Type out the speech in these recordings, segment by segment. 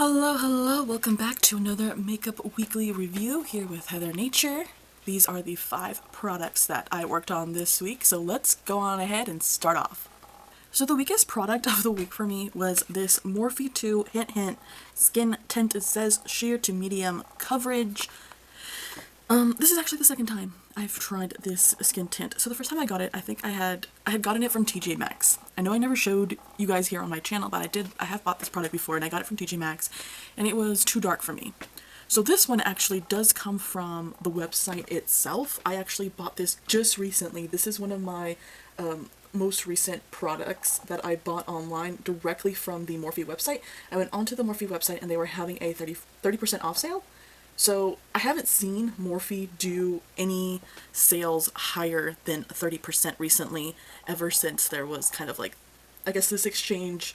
Hello, welcome back to another Makeup Weekly review here with Heather Nature. These are the 5 products that I worked on this week, so let's go on ahead and start off. So the weakest product of the week for me was this Morphe 2 Hint Hint Skin Tint. It says sheer to medium coverage. This is actually the second time I've tried this skin tint. So the first time I got it, I think I had gotten it from TJ Maxx. I know I never showed you guys here on my channel, but I have bought this product before and I got it from TJ Maxx and it was too dark for me. So this one actually does come from the website itself. I actually bought this just recently. This is one of my most recent products that I bought online directly from the Morphe website. I went onto the Morphe website and they were having a 30% off sale. So I haven't seen Morphe do any sales higher than 30% recently, ever since there was kind of like, I guess, this exchange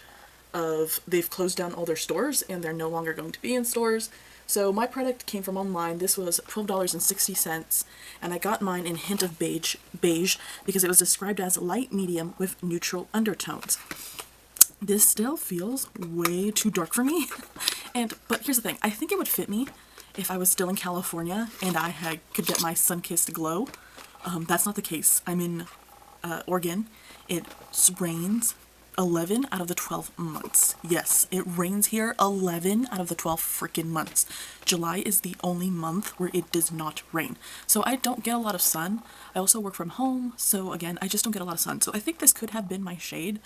of they've closed down all their stores and they're no longer going to be in stores. So my product came from online. This was $12.60 and I got mine in Hint of Beige because it was described as light medium with neutral undertones. This still feels way too dark for me. But here's the thing, I think it would fit me if I was still in California and I could get my sun-kissed glow. That's not the case. I'm in Oregon. It rains 11 out of the 12 months. Yes, it rains here 11 out of the 12 freaking months. July is the only month where it does not rain. So I don't get a lot of sun. I also work from home, so again, I just don't get a lot of sun. So I think this could have been my shade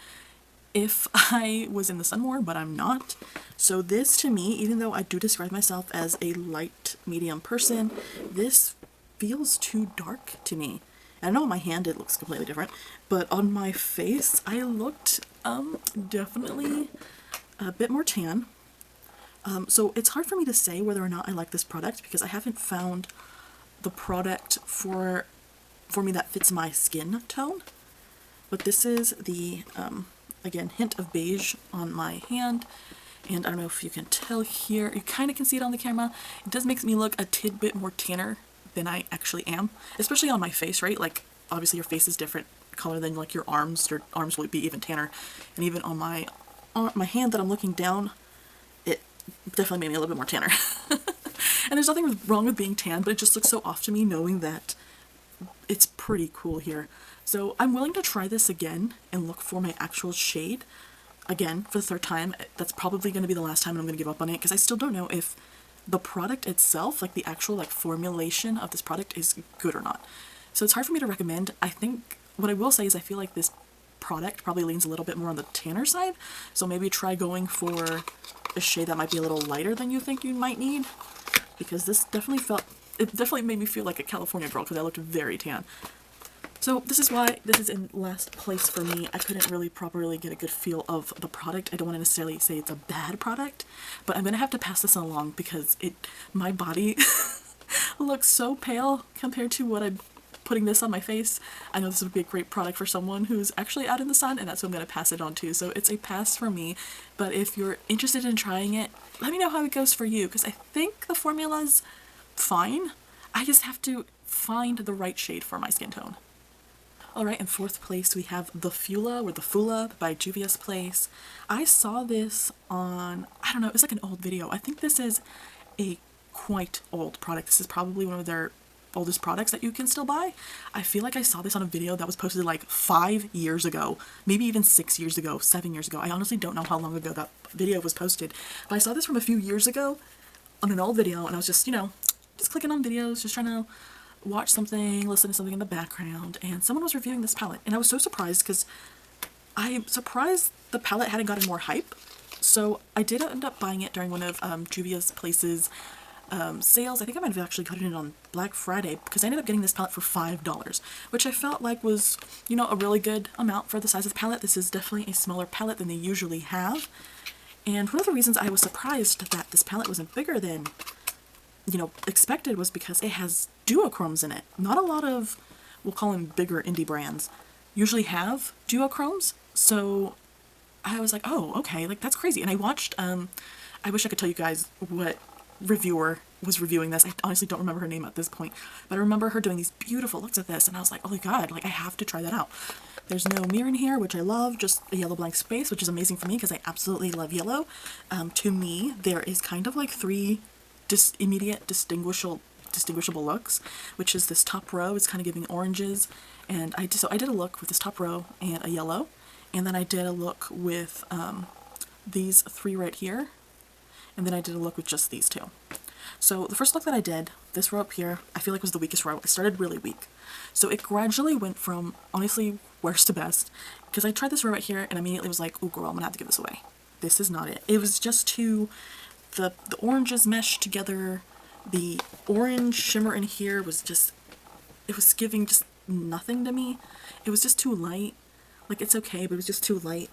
if I was in the sun more, but I'm not. So this, to me, even though I do describe myself as a light medium person, this feels too dark to me. I know on my hand it looks completely different, but on my face I looked definitely a bit more tan. So it's hard for me to say whether or not I like this product because I haven't found the product for me that fits my skin tone. But this is the again, Hint of Beige on my hand, and I don't know if you can tell here, you kind of can see it on the camera. It does make me look a tidbit more tanner than I actually am, especially on my face, right? Like, obviously your face is different color than like your arms will be even tanner, and even on my hand that I'm looking down, it definitely made me a little bit more tanner. And there's nothing wrong with being tan, but it just looks so off to me knowing that it's pretty cool here. So I'm willing to try this again and look for my actual shade again for the third time. That's probably going to be the last time I'm going to give up on it because I still don't know if the product itself, like the actual like formulation of this product, is good or not. So it's hard for me to recommend. I think what I will say is I feel like this product probably leans a little bit more on the tanner side. So maybe try going for a shade that might be a little lighter than you think you might need, because this definitely made me feel like a California girl because I looked very tan. So this is why this is in last place for me. I couldn't really properly get a good feel of the product. I don't want to necessarily say it's a bad product, but I'm going to have to pass this along because my body looks so pale compared to what I'm putting this on my face. I know this would be a great product for someone who's actually out in the sun, and that's who I'm going to pass it on to. So it's a pass for me, but if you're interested in trying it, let me know how it goes for you because I think the formula's fine. I just have to find the right shade for my skin tone. Alright, in fourth place we have the Fula by Juvia's Place. I saw this on, I don't know, it's like an old video. I think this is a quite old product. This is probably one of their oldest products that you can still buy. I feel like I saw this on a video that was posted like 5 years ago, maybe even 6 years ago, 7 years ago. I honestly don't know how long ago that video was posted, but I saw this from a few years ago on an old video and I was just, you know, just clicking on videos, just trying to watch something, listen to something in the background, and someone was reviewing this palette, and I was so surprised because I'm surprised the palette hadn't gotten more hype. So I did end up buying it during one of Juvia's Place's sales. I think I might have actually gotten it on Black Friday because I ended up getting this palette for $5, which I felt like was, you know, a really good amount for the size of the palette. This is definitely a smaller palette than they usually have, and one of the reasons I was surprised that this palette wasn't bigger than, you know, expected was because it has duochromes in it. Not a lot of, we'll call them bigger indie brands, usually have duochromes. So I was like, oh, okay, like that's crazy. And I watched, I wish I could tell you guys what reviewer was reviewing this. I honestly don't remember her name at this point, but I remember her doing these beautiful looks at this and I was like, oh my god, like I have to try that out. There's no mirror in here, which I love, just a yellow blank space, which is amazing for me because I absolutely love yellow. To me, there is kind of like three immediate distinguishable looks, which is this top row is kind of giving oranges, and I did a look with this top row and a yellow, and then I did a look with these three right here, and then I did a look with just these two. So the first look that I did, this row up here, I feel like was the weakest row. It started really weak. So it gradually went from, honestly, worst to best, because I tried this row right here and immediately was like, ooh girl, I'm gonna have to give this away. This is not it. It was just too, the oranges meshed together, the orange shimmer in here was just, it was giving just nothing to me. It was just too light. Like, it's okay, but it was just too light.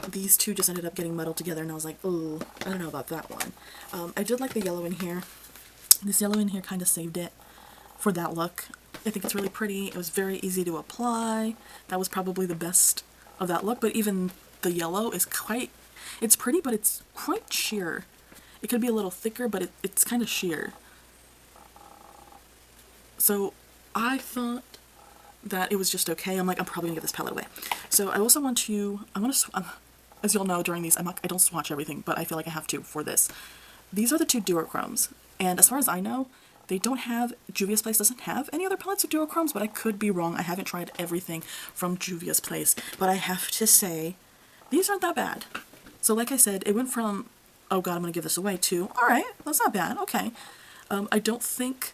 These two just ended up getting muddled together, and I was like, oh, I don't know about that one. I did like the yellow in here. This yellow in here kind of saved it for that look. I think it's really pretty. It was very easy to apply. That was probably the best of that look, but even the yellow is quite, it's pretty, but it's quite sheer. It could be a little thicker, but it's kind of sheer. So I thought that it was just okay. I'm like, I'm probably gonna give this palette away. So I also want to, as you'll know during these, I don't swatch everything, but I feel like I have to for this. These are the two duochromes, and as far as I know, they don't have, Juvia's Place doesn't have any other palettes of duochromes, but I could be wrong. I haven't tried everything from Juvia's Place, but I have to say, these aren't that bad. So like I said, it went from, oh god, I'm gonna give this away, to, alright, that's not bad, okay. I don't think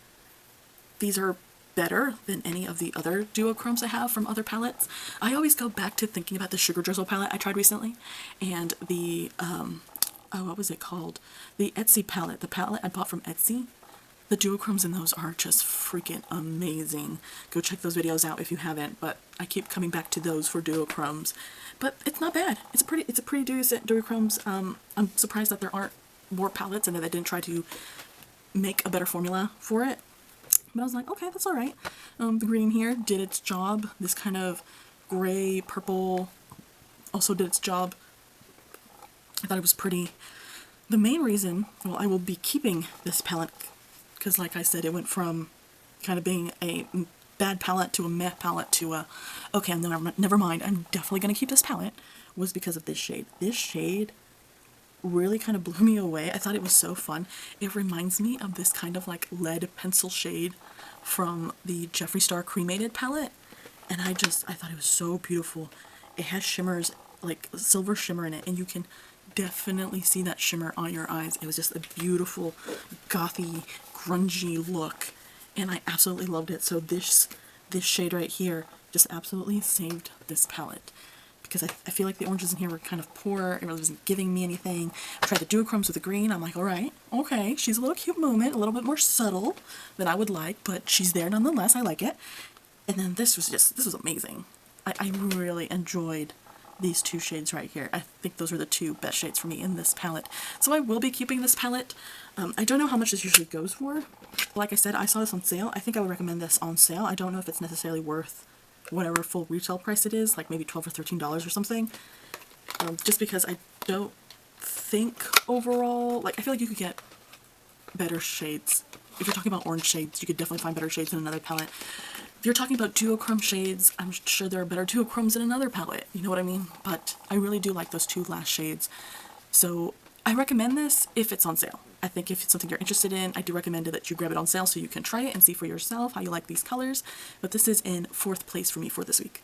these are better than any of the other duochromes I have from other palettes. I always go back to thinking about the Sugar Drizzle palette I tried recently, and the, oh, what was it called? The Etsy palette, the palette I bought from Etsy. The duochromes in those are just freaking amazing. Go check those videos out if you haven't, but I keep coming back to those for duochromes. But it's not bad. It's a pretty decent duochromes. I'm surprised that there aren't more palettes and that they didn't try to make a better formula for it. But I was like, okay, that's alright. The green here did its job. This kind of gray, purple also did its job. I thought it was pretty. The main reason, well, I will be keeping this palette, because like I said, it went from kind of being a bad palette to a meh palette to a, okay, never mind, I'm definitely going to keep this palette, was because of this shade. This shade really kind of blew me away. I thought it was so fun. It reminds me of this kind of like lead pencil shade from the Jeffree Star Cremated palette, and I thought it was so beautiful. It has shimmers, like silver shimmer in it, and you can definitely see that shimmer on your eyes. It was just a beautiful, gothy, grungy look, and I absolutely loved it. So this shade right here just absolutely saved this palette, because I feel like the oranges in here were kind of poor. It really wasn't giving me anything. I tried the duochromes with the green. I'm like, alright, okay, she's a little cute moment, a little bit more subtle than I would like, but she's there nonetheless. I like it. And then this was amazing. I really enjoyed these two shades right here. I think those are the two best shades for me in this palette. So I will be keeping this palette. I don't know how much this usually goes for. Like I said, I saw this on sale. I think I would recommend this on sale. I don't know if it's necessarily worth whatever full retail price it is, like maybe $12 or $13 or something. Just because I don't think overall, like I feel like you could get better shades. If you're talking about orange shades, you could definitely find better shades in another palette. If you're talking about duochrome shades, I'm sure there are better duochromes in another palette, you know what I mean? But I really do like those two last shades. So I recommend this if it's on sale. I think if it's something you're interested in, I do recommend that you grab it on sale so you can try it and see for yourself how you like these colors. But this is in 4th place for me for this week.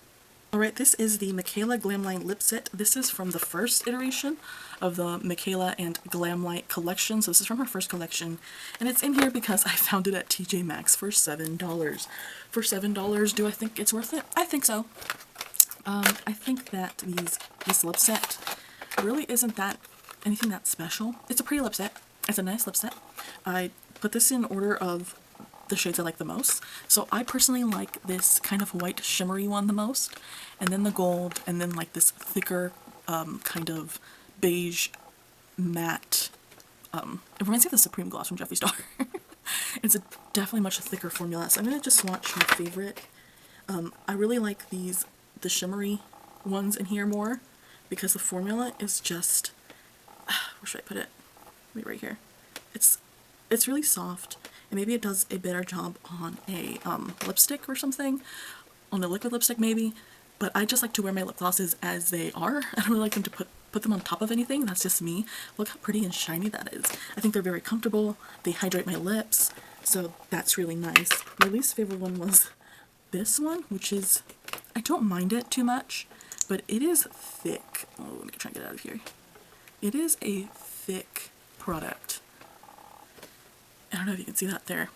Alright, this is the Mikayla Glamlite Lip Set. This is from the first iteration of the Mikayla and Glamlite collection. So this is from her first collection. And it's in here because I found it at TJ Maxx for $7. For $7, do I think it's worth it? I think so. I think that this lip set really isn't anything that special. It's a pretty lip set. It's a nice lip set. I put this in order of the shades I like the most. So I personally like this kind of white shimmery one the most, and then the gold, and then like this thicker kind of beige matte. It reminds me of the Supreme Gloss from Jeffree Star. It's definitely much thicker formula. So I'm going to just swatch my favorite. I really like the shimmery ones in here more, because the formula is just, where should I put it? Maybe right here. It's really soft, and maybe it does a better job on a lipstick or something, on a liquid lipstick maybe, but I just like to wear my lip glosses as they are. I don't really like them to put them on top of anything. That's just me. Look how pretty and shiny that is. I think they're very comfortable. They hydrate my lips, so that's really nice. My least favorite one was this one, which is, I don't mind it too much, but it is thick. Oh, let me try and get it out of here. It is a thick product. I don't know if you can see that there,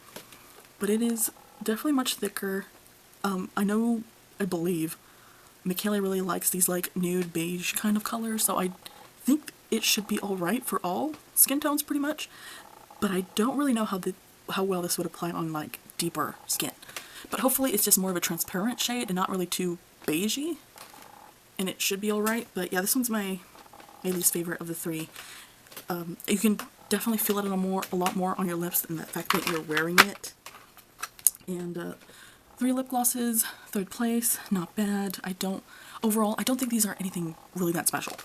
but it is definitely much thicker. I believe Mikayla really likes these like nude beige kind of colors, so I think it should be alright for all skin tones pretty much, but I don't really know how well this would apply on like deeper skin. But hopefully it's just more of a transparent shade and not really too beigey, and it should be alright. But yeah, this one's my least favorite of the three. You can definitely feel it a lot more on your lips than the fact that you're wearing it. And 3 lip glosses, 3rd place, not bad. Overall, I don't think these are anything really that special.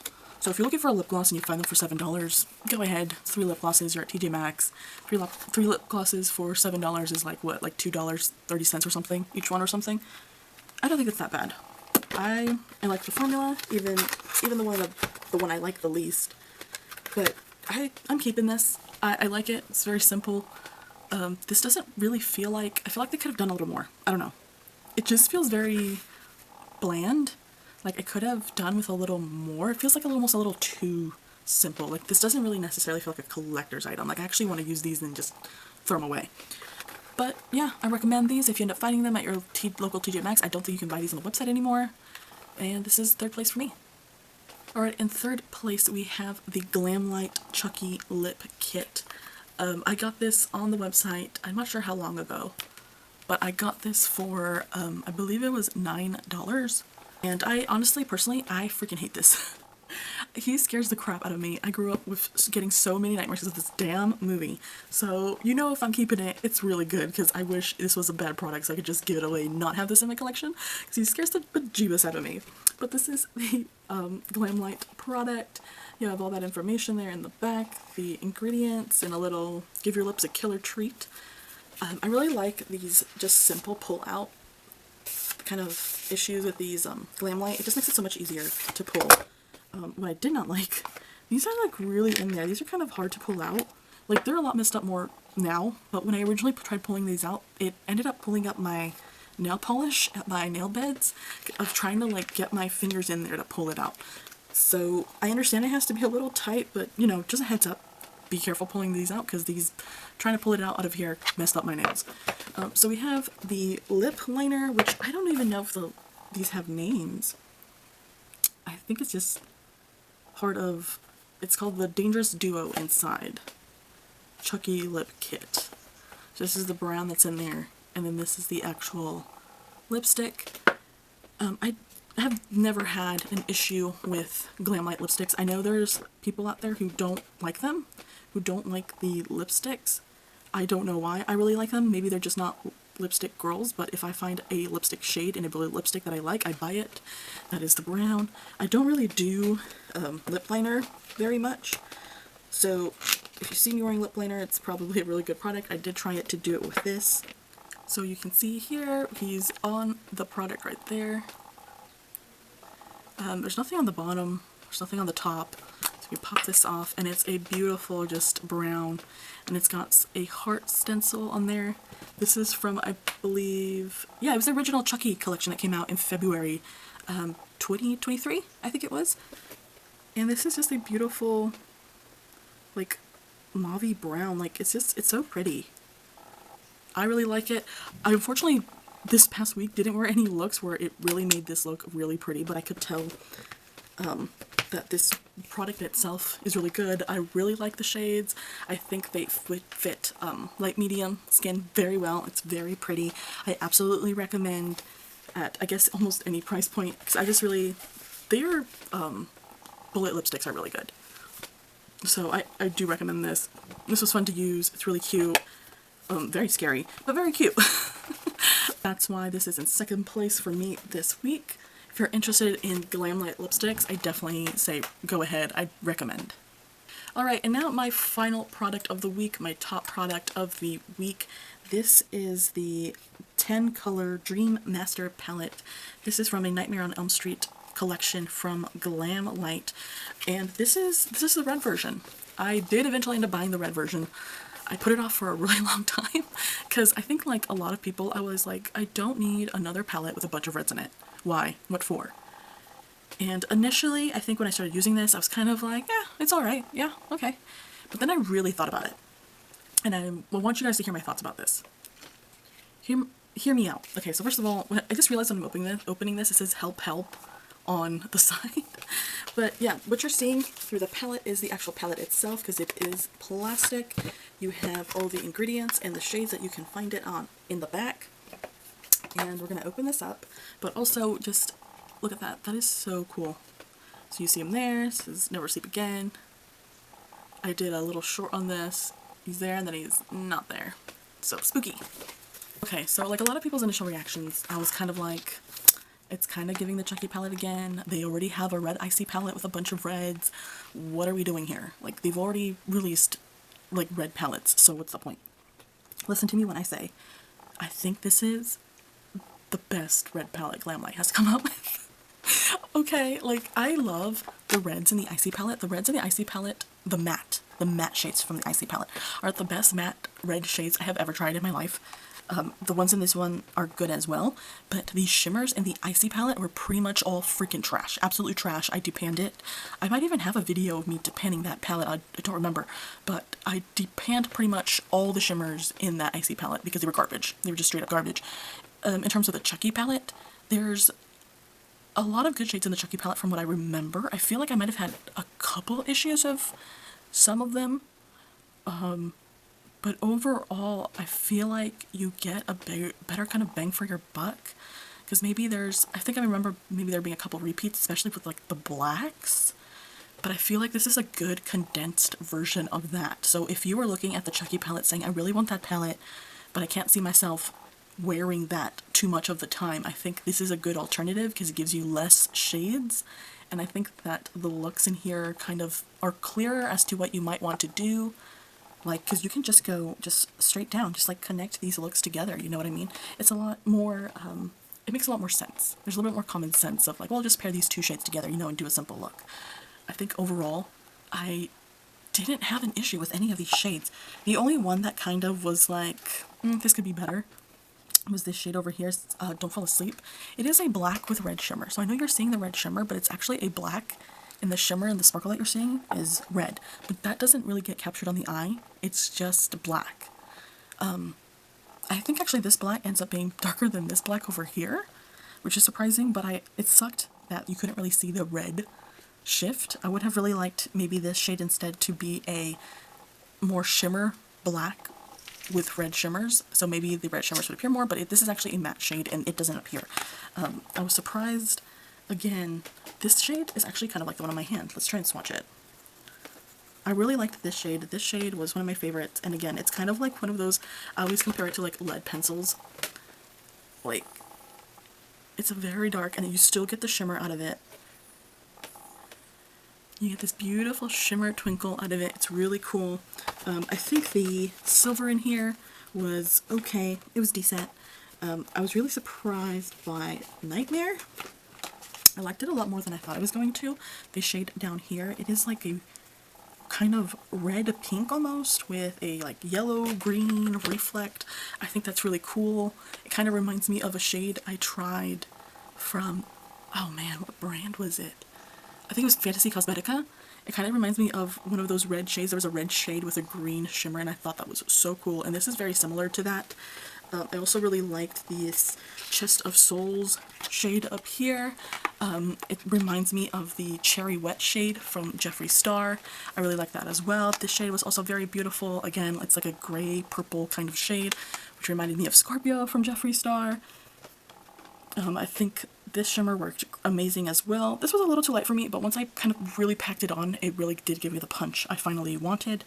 So if you're looking for a lip gloss and you find them for $7, go ahead. 3 lip glosses, you're at TJ Maxx. 3 lip glosses for $7 is like what, like $2.30 or something, each one or something. I don't think it's that bad. I like the formula, even the one I like the least. But I'm keeping this. I like it. It's very simple. This doesn't really feel like, I feel like they could have done a little more. I don't know. It just feels very bland. Like I could have done with a little more. It feels like almost a little too simple. Like this doesn't really necessarily feel like a collector's item. Like I actually want to use these and just throw them away. But yeah, I recommend these if you end up finding them at your local TJ Maxx. I don't think you can buy these on the website anymore. And this is 3rd place for me. Alright, in 3rd place we have the Glamlite Chucky Lip Kit. I got this on the website, I'm not sure how long ago, but I got this for, I believe it was $9. And I honestly, personally, I freaking hate this. He scares the crap out of me. I grew up with getting so many nightmares of this damn movie. So, you know, if I'm keeping it, it's really good, because I wish this was a bad product so I could just give it away and not have this in my collection, because he scares the bejeebus out of me. But this is the Glamlite product. You have all that information there in the back, the ingredients, and a little give your lips a killer treat. I really like these just simple pull-out kind of issues with these Glamlite. It just makes it so much easier to pull. What I did not like, these are like really in there. These are kind of hard to pull out. Like they're a lot messed up more now, but when I originally tried pulling these out, it ended up pulling up my nail polish at my nail beds of trying to like get my fingers in there to pull it out. So I understand it has to be a little tight, but you know, just a heads up, be careful pulling these out, because trying to pull it out of here messed up my nails. So we have the lip liner, which I don't even know if these have names. I think it's just part of, it's called the Dangerous Duo Inside Chucky Lip Kit. So this is the brown that's in there, and then this is the actual lipstick. I have never had an issue with Glamlite lipsticks. I know there's people out there who don't like them, who don't like the lipsticks. I don't know why I really like them. Maybe they're just not lipstick girls, but if I find a lipstick shade in a blue lipstick that I like, I buy it. That is the brown. I don't really do lip liner very much, so if you see me wearing lip liner, it's probably a really good product. I did try it to do it with this. So you can see here, he's on the product right there. There's nothing on the bottom, there's nothing on the top. So you pop this off, and it's a beautiful just brown, and it's got a heart stencil on there. This is from, I believe, yeah, it was the original Chucky collection that came out in February 2023, I think it was. And this is just a beautiful, like, mauve brown. Like, it's so pretty. I really like it. I unfortunately this past week didn't wear any looks where it really made this look really pretty, but I could tell that this product itself is really good. I really like the shades. I think they fit light medium skin very well. It's very pretty. I absolutely recommend at, I guess, almost any price point, because I just really, their bullet lipsticks are really good. So I do recommend this. This was fun to use. It's really cute. Very scary, but very cute. That's why this is in 2nd place for me this week. If you're interested in Glamlite lipsticks, I definitely say go ahead. I recommend. Alright, and now my final product of the week, my top product of the week. This is the 10 color Dream Master palette. This is from a Nightmare on Elm Street collection from Glamlite, and this is the red version. I did eventually end up buying the red version. I put it off for a really long time because I think, like a lot of people, I was like, I don't need another palette with a bunch of reds in it. Why? What for? And initially, I think when I started using this, I was kind of like, yeah, it's alright, yeah, okay. But then I really thought about it. And I want you guys to hear my thoughts about this. Hear me out. Okay, so first of all, when I just realized when I'm opening this, it says help help on the side. But yeah, what you're seeing through the palette is the actual palette itself, because it is plastic. You have all the ingredients and the shades that you can find it on in the back. And we're going to open this up, but also just look at that. That is so cool. So you see him there. This is Never Sleep Again. I did a little short on this. He's there and then he's not there. So spooky. Okay, so like a lot of people's initial reactions, I was kind of like, it's kind of giving the Chucky palette again. They already have a red icy palette with a bunch of reds. What are we doing here? Like, they've already released like red palettes, so what's the point? Listen to me when I say, I think this is the best red palette Glamlite has come up with. Okay, like, I love the reds in the icy palette. The reds in the icy palette, the matte shades from the icy palette are the best matte red shades I have ever tried in my life. The ones in this one are good as well, but these shimmers in the icy palette were pretty much all freaking trash. Absolutely trash. I depanned it. I might even have a video of me depanning that palette. I don't remember, but I depanned pretty much all the shimmers in that icy palette because they were garbage. They were just straight up garbage. In terms of the Chucky palette, there's a lot of good shades in the Chucky palette from what I remember. I feel like I might have had a couple issues of some of them. But overall, I feel like you get a better kind of bang for your buck. Because maybe I think I remember maybe there being a couple repeats, especially with like the blacks. But I feel like this is a good condensed version of that. So if you were looking at the Chucky palette saying, I really want that palette, but I can't see myself wearing that too much of the time, I think this is a good alternative because it gives you less shades. And I think that the looks in here kind of are clearer as to what you might want to do. Like, because you can just go straight down, just like connect these looks together, you know what I mean? It's a lot more, it makes a lot more sense. There's a little bit more common sense of like, well, just pair these two shades together, you know, and do a simple look. I think overall, I didn't have an issue with any of these shades. The only one that kind of was like, this could be better, was this shade over here, Don't Fall Asleep. It is a black with red shimmer. So I know you're seeing the red shimmer, but it's actually a black, and the shimmer and the sparkle that you're seeing is red. But that doesn't really get captured on the eye. It's just black. I think actually this black ends up being darker than this black over here, which is surprising, but it sucked that you couldn't really see the red shift. I would have really liked maybe this shade instead to be a more shimmer black with red shimmers, so maybe the red shimmers would appear more, but this is actually a matte shade and it doesn't appear. I was surprised. Again, this shade is actually kind of like the one on my hand. Let's try and swatch it. I really liked this shade. This shade was one of my favorites, and again, it's kind of like one of those, I always compare it to like lead pencils. Like, it's very dark and you still get the shimmer out of it. You get this beautiful shimmer twinkle out of it. It's really cool. I think the silver in here was okay. It was decent. I was really surprised by Nightmare. I liked it a lot more than I thought I was going to. The shade down here, it is like a kind of red pink almost with a like yellow green reflect. I think that's really cool. It kind of reminds me of a shade I tried from, oh man, what brand was it? I think it was Fantasy Cosmetica. It kind of reminds me of one of those red shades. There was a red shade with a green shimmer and I thought that was so cool, and this is very similar to that. I also really liked this Chest of Souls shade up here. It reminds me of the Cherry Wet shade from Jeffree Star. I really like that as well. This shade was also very beautiful. Again, it's like a gray purple kind of shade, which reminded me of Scorpio from Jeffree Star. I think this shimmer worked amazing as well. This was a little too light for me, but once I kind of really packed it on, it really did give me the punch I finally wanted.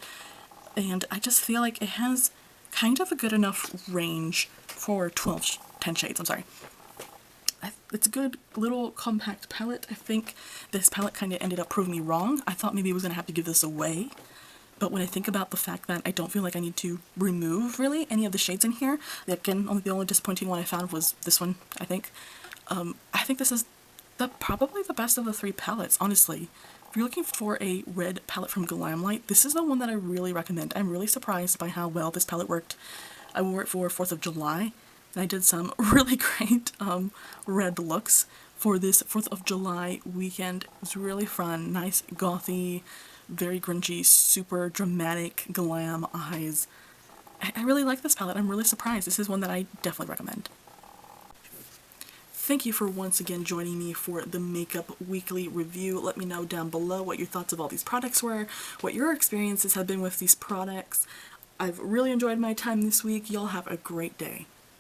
And I just feel like it has kind of a good enough range for 10 shades, I'm sorry. It's a good little compact palette. I think this palette kind of ended up proving me wrong. I thought maybe I was going to have to give this away But when I think about the fact that I don't feel like I need to remove really any of the shades in here, again, the only disappointing one I found was this one, I think. I think this is probably the best of the three palettes, honestly. If you're looking for a red palette from Glamlite, this is the one that I really recommend. I'm really surprised by how well this palette worked. I wore it for 4th of July, and I did some really great red looks for this 4th of July weekend. It was really fun, nice gothy, very grungy, super dramatic glam eyes. I really like this palette. I'm really surprised. This is one that I definitely recommend. Thank you for once again joining me for the Makeup Weekly review. Let me know down below what your thoughts of all these products were, what your experiences have been with these products. I've really enjoyed my time this week. Y'all have a great day.